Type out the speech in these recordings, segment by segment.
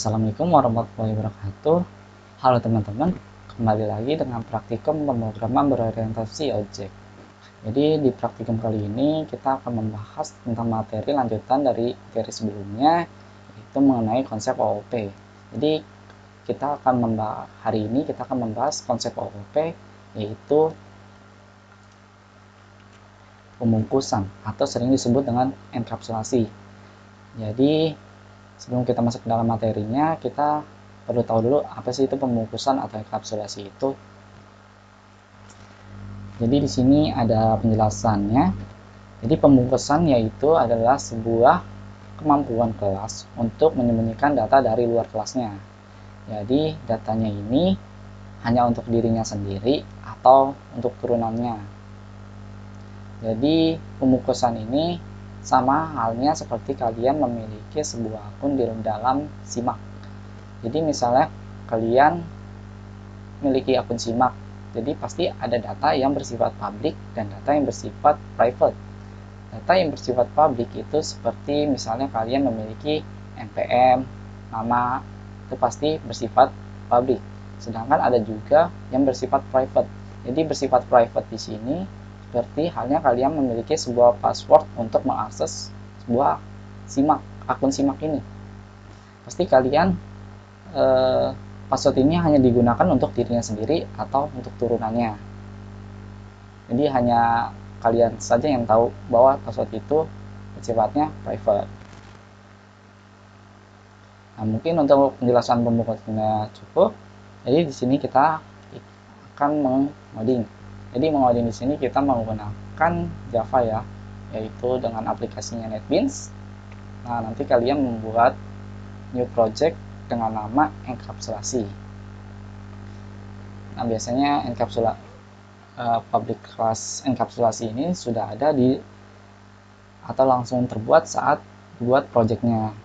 Assalamualaikum warahmatullahi wabarakatuh. Halo teman-teman, kembali lagi dengan praktikum pemrograman berorientasi objek. Jadi di praktikum kali ini kita akan membahas tentang materi lanjutan dari materi sebelumnya, yaitu mengenai konsep OOP. Jadi hari ini kita akan membahas konsep OOP, yaitu pembungkusan atau sering disebut dengan enkapsulasi. Jadi sebelum kita masuk ke dalam materinya, kita perlu tahu dulu apa sih itu pembungkusan atau enkapsulasi itu. Jadi di sini ada penjelasannya. Jadi pembungkusan yaitu adalah sebuah kemampuan kelas untuk menyembunyikan data dari luar kelasnya. Jadi datanya ini hanya untuk dirinya sendiri atau untuk turunannya. Jadi pembungkusan ini sama halnya seperti kalian memiliki sebuah akun di dalam Simak. Jadi misalnya kalian memiliki akun Simak, jadi pasti ada data yang bersifat publik dan data yang bersifat private. Data yang bersifat publik itu seperti misalnya kalian memiliki NPM, nama, itu pasti bersifat publik. Sedangkan ada juga yang bersifat private. Jadi bersifat private di sini seperti halnya kalian memiliki sebuah password untuk mengakses sebuah Simak, akun Simak ini. Pasti kalian password ini hanya digunakan untuk dirinya sendiri atau untuk turunannya. Jadi hanya kalian saja yang tahu bahwa password itu sifatnya private. Nah, mungkin untuk penjelasan pembungkusannya cukup. Jadi di sini kita akan mengoding. Jadi mengoding di sini kita menggunakan Java ya, yaitu dengan aplikasinya NetBeans. Nah, nanti kalian membuat new project dengan nama enkapsulasi. Nah, biasanya public class enkapsulasi ini sudah ada di atau langsung terbuat saat buat projectnya.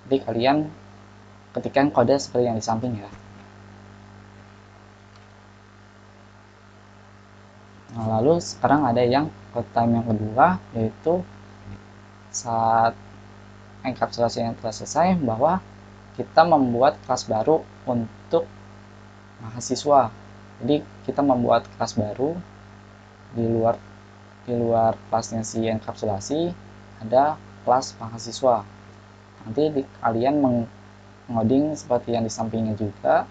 Jadi kalian ketikkan kode seperti yang di samping ya. Nah, lalu sekarang ada yang time yang kedua, yaitu saat enkapsulasi yang telah selesai bahwa kita membuat kelas baru untuk mahasiswa. Jadi kita membuat kelas baru di luar kelasnya si enkapsulasi ada kelas mahasiswa. Nanti kalian mengoding seperti yang di sampingnya juga.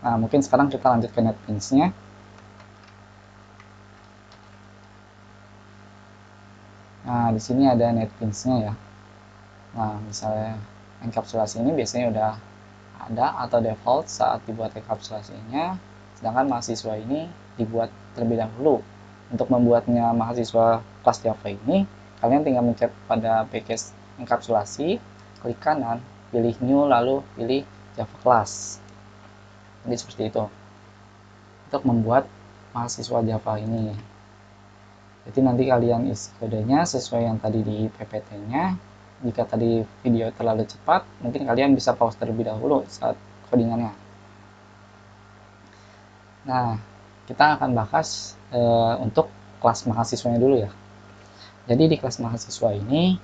Nah, mungkin sekarang kita lanjut ke NetBeans-nya. Nah, di sini ada NetBeans-nya ya. Nah, misalnya enkapsulasi ini biasanya udah ada atau default saat dibuat enkapsulasinya, sedangkan mahasiswa ini dibuat terlebih dahulu. Untuk membuatnya mahasiswa kelas Java ini, kalian tinggal mencet pada package enkapsulasi, klik kanan, pilih new, lalu pilih Java class. Jadi seperti itu untuk membuat mahasiswa Java ini. Jadi nanti kalian isi kodenya sesuai yang tadi di PPT-nya. Jika tadi video terlalu cepat, mungkin kalian bisa pause terlebih dahulu saat codingannya. Nah, kita akan bahas untuk kelas mahasiswanya dulu ya. Jadi di kelas mahasiswa ini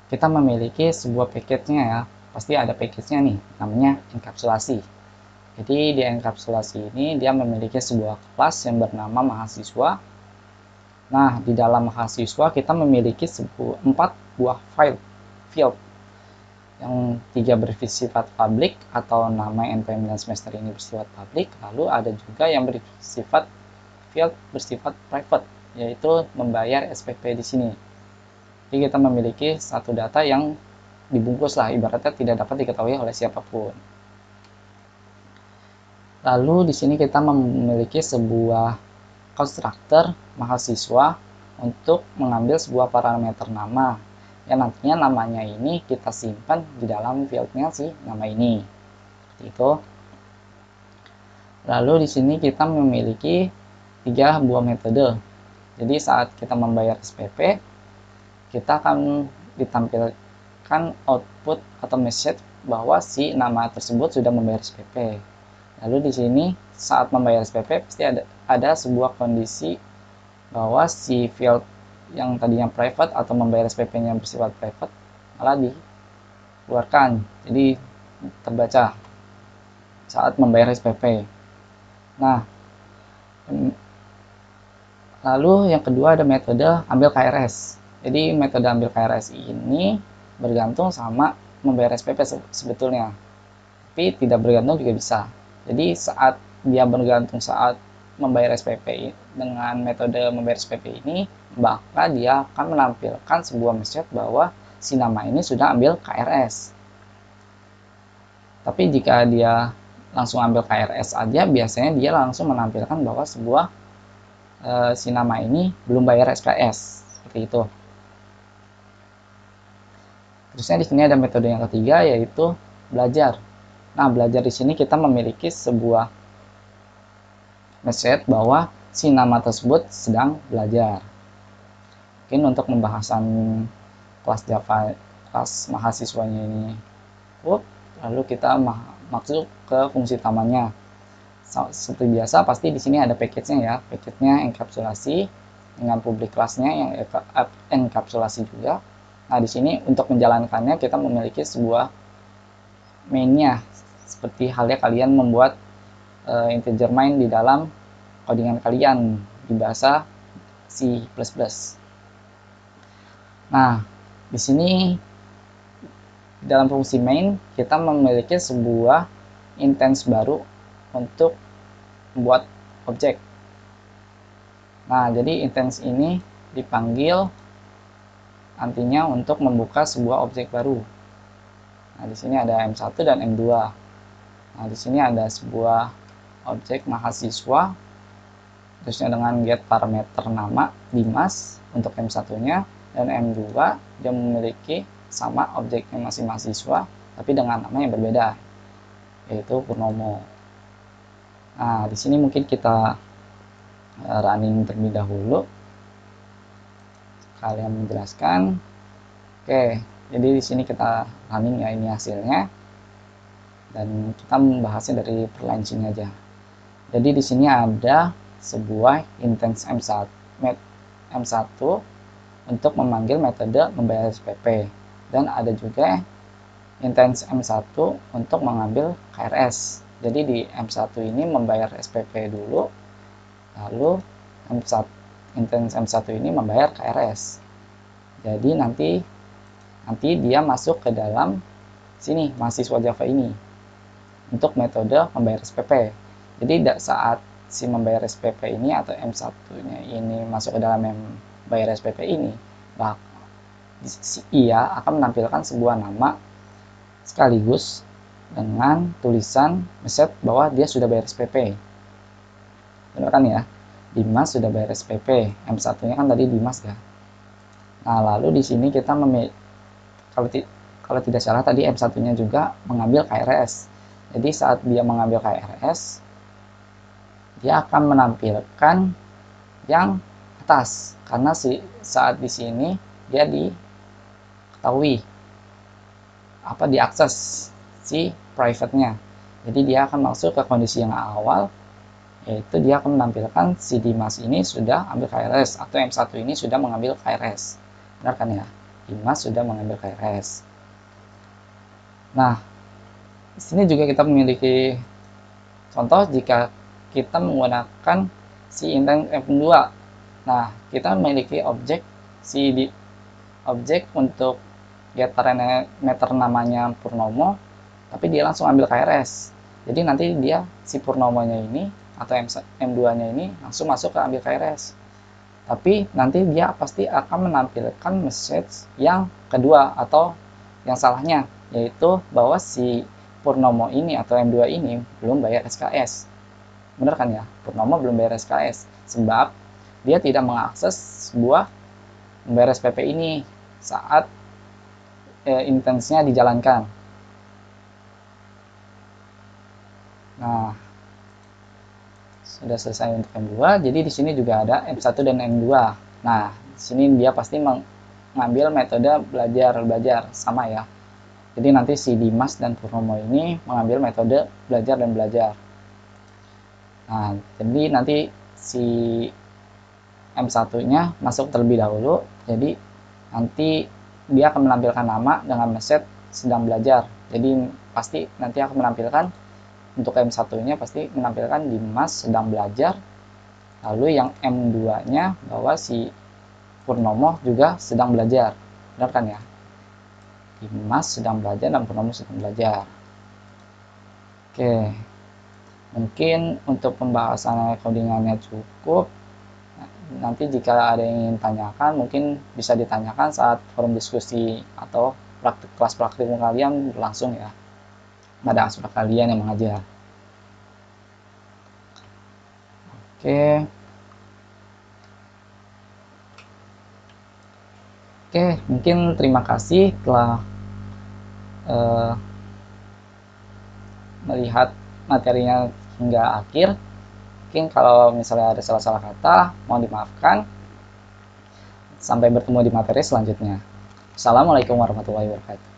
kita memiliki sebuah package-nya ya. Pasti ada package-nya nih, namanya enkapsulasi. Jadi di enkapsulasi ini dia memiliki sebuah kelas yang bernama mahasiswa. Nah, di dalam mahasiswa kita memiliki 4 buah field. Yang 3 bersifat public atau nama NPM dan semester ini bersifat public. Lalu ada juga yang bersifat private, yaitu membayar SPP di sini. Jadi kita memiliki satu data yang dibungkus lah, ibaratnya tidak dapat diketahui oleh siapapun. Lalu di sini kita memiliki sebuah konstruktor mahasiswa untuk mengambil sebuah parameter nama yang nantinya namanya ini kita simpan di dalam fieldnya si nama ini. Seperti itu. Lalu di sini kita memiliki 3 buah metode. Jadi saat kita membayar SPP, kita akan ditampilkan output atau message bahwa si nama tersebut sudah membayar SPP. Lalu di sini saat membayar SPP pasti ada sebuah kondisi bahwa si field yang tadinya private atau membayar SPP-nya bersifat private malah dikeluarkan, jadi terbaca saat membayar SPP. Nah, lalu yang kedua ada metode ambil KRS. Jadi metode ambil KRS ini bergantung sama membayar SPP sebetulnya, tapi tidak bergantung juga bisa. Jadi saat dia bergantung saat membayar SPP dengan metode membayar SPP ini, maka dia akan menampilkan sebuah message bahwa si nama ini sudah ambil KRS. Tapi jika dia langsung ambil KRS aja, biasanya dia langsung menampilkan bahwa si nama ini belum bayar SKS, seperti itu. Terusnya di sini ada metode yang ketiga, yaitu belajar. Nah, belajar di sini kita memiliki sebuah message bahwa si nama tersebut sedang belajar. Mungkin untuk pembahasan kelas Java, kelas mahasiswanya ini, lalu kita masuk ke fungsi utamanya. Seperti biasa, pasti di sini ada package-nya ya. Package-nya enkapsulasi dengan public class-nya yang enkapsulasi juga. Nah, di sini untuk menjalankannya kita memiliki sebuah main-nya. Seperti halnya kalian membuat integer main di dalam codingan kalian di bahasa C++. Nah, di sini dalam fungsi main kita memiliki sebuah instance baru untuk membuat objek. Nah, jadi instance ini dipanggil nantinya untuk membuka sebuah objek baru. Nah, di sini ada M1 dan M2. Nah, di sini ada sebuah objek mahasiswa, terusnya dengan get parameter nama Dimas untuk M1-nya, dan M2 dia memiliki sama objeknya masih mahasiswa, tapi dengan nama yang berbeda, yaitu Purnomo. Nah, di sini mungkin kita running terlebih dahulu, kalian menjelaskan. Oke, jadi di sini kita running ya, ini hasilnya. Dan kita membahasnya dari perline sini aja. Jadi di sini ada sebuah instance M1 untuk memanggil metode membayar SPP, dan ada juga instance M1 untuk mengambil KRS. Jadi di M1 ini membayar SPP dulu, lalu instance M1 ini membayar KRS. Jadi nanti dia masuk ke dalam sini mahasiswa Java ini untuk metode membayar SPP. Jadi saat si membayar SPP ini atau M1-nya ini masuk ke dalam membayar SPP ini, ia akan menampilkan sebuah nama sekaligus dengan tulisan message bahwa dia sudah bayar SPP. Benar kan ya? Dimas sudah bayar SPP. M1-nya kan tadi Dimas ya. Nah, lalu di sini kita kalau tidak salah tadi M1-nya juga mengambil KRS. Jadi saat dia mengambil KRS, dia akan menampilkan yang atas, karena saat di sini dia diketahui diakses si private-nya. Jadi dia akan masuk ke kondisi yang awal, yaitu dia akan menampilkan si Dimas ini sudah ambil KRS, atau M1 ini sudah mengambil KRS. Benar kan ya? Dimas sudah mengambil KRS. Nah, di sini juga kita memiliki contoh jika kita menggunakan si instance M2. Nah, kita memiliki objek untuk get parameter namanya Purnomo, tapi dia langsung ambil KRS. Jadi nanti si Purnomonya ini atau M2-nya ini langsung masuk ke ambil KRS. Tapi nanti dia pasti akan menampilkan message yang kedua atau yang salahnya, yaitu bahwa si Purnomo ini atau M2 ini belum bayar SKS. Benar kan ya? Purnomo belum bayar SKS sebab dia tidak mengakses sebuah membayar SPP ini saat intensnya dijalankan. Nah, sudah selesai untuk M2. Jadi di sini juga ada M1 dan M2. Nah, di sini dia pasti mengambil metode belajar sama ya. Jadi nanti si Dimas dan Purnomo ini mengambil metode belajar dan belajar. Nah, jadi nanti si M1-nya masuk terlebih dahulu, jadi nanti dia akan menampilkan nama dengan message sedang belajar. Jadi pasti nanti akan menampilkan untuk M1-nya pasti menampilkan Dimas sedang belajar. Lalu yang M2-nya bahwa si Purnomo juga sedang belajar. Benar kan ya? Dimas sedang belajar dan Purnomo sedang belajar. Oke. Mungkin untuk pembahasan codingannya cukup. Nanti jika ada yang ingin tanyakan, mungkin bisa ditanyakan saat forum diskusi atau kelas praktikum kalian berlangsung ya. Pada aspek kalian yang mengajar. Oke. Oke, mungkin terima kasih telah melihat materinya hingga akhir. Mungkin kalau misalnya ada salah-salah kata, mohon dimaafkan. Sampai bertemu di materi selanjutnya. Assalamualaikum warahmatullahi wabarakatuh.